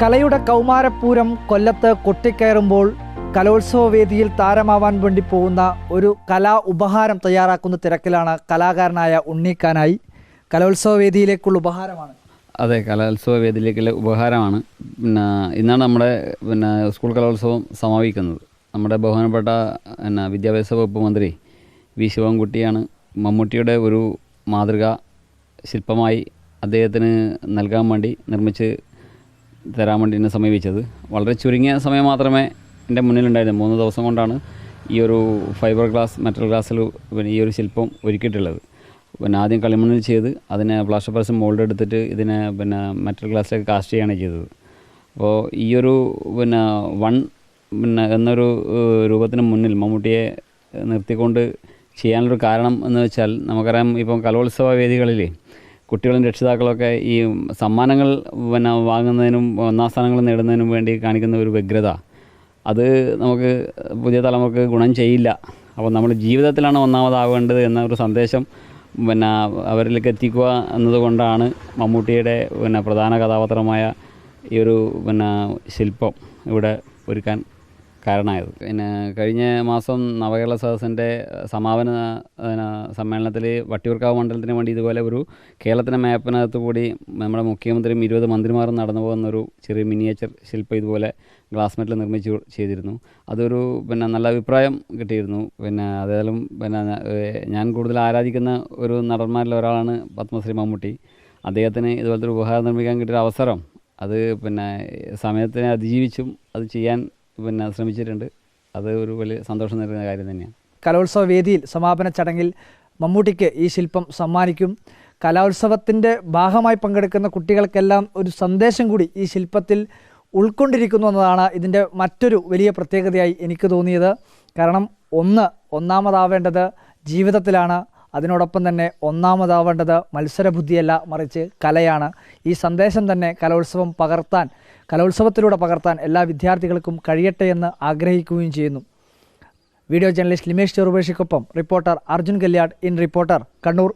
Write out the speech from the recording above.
കലയുടെ കൗമാരപ്പൂരം കൊല്ലത്ത് കൊട്ടിക്കയറുമ്പോൾ കലോത്സവ വേദിയിൽ താരമാവാൻ വേണ്ടി പോകുന്ന ഒരു കലാ ഉപഹാരം തയ്യാറാക്കുന്ന തിരക്കിലാണ് കലാകാരനായ ഉണ്ണീക്കാനായി. കലോത്സവ വേദിയിലേക്കുള്ള ഉപഹാരമാണ്. അതെ, കലോത്സവ വേദിയിലേക്കുള്ള ഉപഹാരമാണ്. ഇന്നാണ് നമ്മുടെ സ്കൂൾ കലോത്സവം സമാപിക്കുന്നത്. നമ്മുടെ ബഹുമാനപ്പെട്ട വിദ്യാഭ്യാസ വകുപ്പ് മന്ത്രി വി ശിവൻകുട്ടിയാണ് മമ്മൂട്ടിയുടെ ഒരു മാതൃക ശില്പമായി അദ്ദേഹത്തിന് നൽകാൻ വേണ്ടി നിർമ്മിച്ച് തരാൻ വേണ്ടി എന്നെ സമീപിച്ചത്. വളരെ ചുരുങ്ങിയ സമയം മാത്രമേ എൻ്റെ മുന്നിലുണ്ടായിരുന്നു. 3 ദിവസം കൊണ്ടാണ് ഈ ഒരു ഫൈബർ ഗ്ലാസ് മെറ്റൽ ഗ്ലാസ്സിൽ ഈ ഒരു ശില്പം ഒരുക്കിയിട്ടുള്ളത്. ആദ്യം കളിമണ്ണിൽ ചെയ്ത് അതിനെ പ്ലാസ്റ്റർ പേഴ്സ് മോൾഡ് എടുത്തിട്ട് ഇതിനെ മെറ്റൽ ഗ്ലാസ്സിലേക്ക് കാസ്റ്റ് ചെയ്യുകയാണ് ചെയ്തത്. അപ്പോൾ ഈ ഒരു എന്നൊരു രൂപത്തിന് മുന്നിൽ മമ്മൂട്ടിയെ നിർത്തിക്കൊണ്ട് ചെയ്യാനുള്ളൊരു കാരണം എന്ന് വെച്ചാൽ, നമുക്കറിയാം ഇപ്പം കലോത്സവ വേദികളിൽ കുട്ടികളും രക്ഷിതാക്കളൊക്കെ ഈ സമ്മാനങ്ങൾ വാങ്ങുന്നതിനും 1ാം സ്ഥാനങ്ങൾ നേടുന്നതിനും വേണ്ടി കാണിക്കുന്ന ഒരു വ്യഗ്രത, അത് നമുക്ക് പുതിയ തലമുറക്ക് ഗുണം ചെയ്യില്ല. അപ്പോൾ നമ്മൾ ജീവിതത്തിലാണ് ഒന്നാമതാവേണ്ടത് എന്ന ഒരു സന്ദേശം അവരിലേക്ക് എത്തിക്കുക എന്നതുകൊണ്ടാണ് മമ്മൂട്ടിയുടെ പ്രധാന കഥാപാത്രമായ ഈ ഒരു ശില്പം ഇവിടെ ഒരുക്കാൻ കാരണമായത്. കഴിഞ്ഞ മാസം നവകേരള സദസ്സിൻ്റെ സമാപന സമ്മേളനത്തിൽ വട്ടിയൂർക്കാവ് മണ്ഡലത്തിന് വേണ്ടി ഇതുപോലെ ഒരു കേരളത്തിൻ്റെ മാപ്പിനകത്ത് കൂടി നമ്മുടെ മുഖ്യമന്ത്രിയും 20 മന്ത്രിമാരും നടന്നു പോകുന്നൊരു ചെറിയ മിനിയേച്ചർ ശില്പം ഇതുപോലെ ഗ്ലാസ് മെറ്റിൽ നിർമ്മിച്ച് ചെയ്തിരുന്നു. അതൊരു നല്ല അഭിപ്രായം കിട്ടിയിരുന്നു. അതേലും ഞാൻ കൂടുതൽ ആരാധിക്കുന്ന ഒരു നടന്മാരിൽ ഒരാളാണ് പത്മശ്രീ മമ്മൂട്ടി. അദ്ദേഹത്തിന് ഇതുപോലത്തെ ഒരു ഉപഹാരം നിർമ്മിക്കാൻ കിട്ടിയ അവസരം, അത് സമയത്തിനെ അതിജീവിച്ചും അത് ചെയ്യാൻ ശ്രമിച്ചിട്ടുണ്ട്. അത് ഒരു വലിയ സന്തോഷം നൽകുന്ന കാര്യം തന്നെയാണ്. കലോത്സവ വേദിയിൽ സമാപന ചടങ്ങിൽ മമ്മൂട്ടിക്ക് ഈ ശില്പം സമ്മാനിക്കും. കലോത്സവത്തിൻ്റെ ഭാഗമായി പങ്കെടുക്കുന്ന കുട്ടികൾക്കെല്ലാം ഒരു സന്ദേശം കൂടി ഈ ശില്പത്തിൽ ഉൾക്കൊണ്ടിരിക്കുന്നു എന്നതാണ് ഇതിൻ്റെ മറ്റൊരു വലിയ പ്രത്യേകതയായി എനിക്ക് തോന്നിയത്. കാരണം ഒന്നാമതാവേണ്ടത് ജീവിതത്തിലാണ്. അതിനോടൊപ്പം തന്നെ ഒന്നാമതാവേണ്ടത് മത്സരബുദ്ധിയല്ല, മറിച്ച് കലയാണ്. ഈ സന്ദേശം തന്നെ കലോത്സവത്തിലൂടെ പകർത്താൻ എല്ലാ വിദ്യാർത്ഥികൾക്കും കഴിയട്ടെ എന്ന് ആഗ്രഹിക്കുകയും ചെയ്യുന്നു. വീഡിയോ ജേർണലിസ്റ്റ് ലിമേഷ് ചെറുപേഷിക്കൊപ്പം reporter Arjun Kalyad in reporter, Kannur.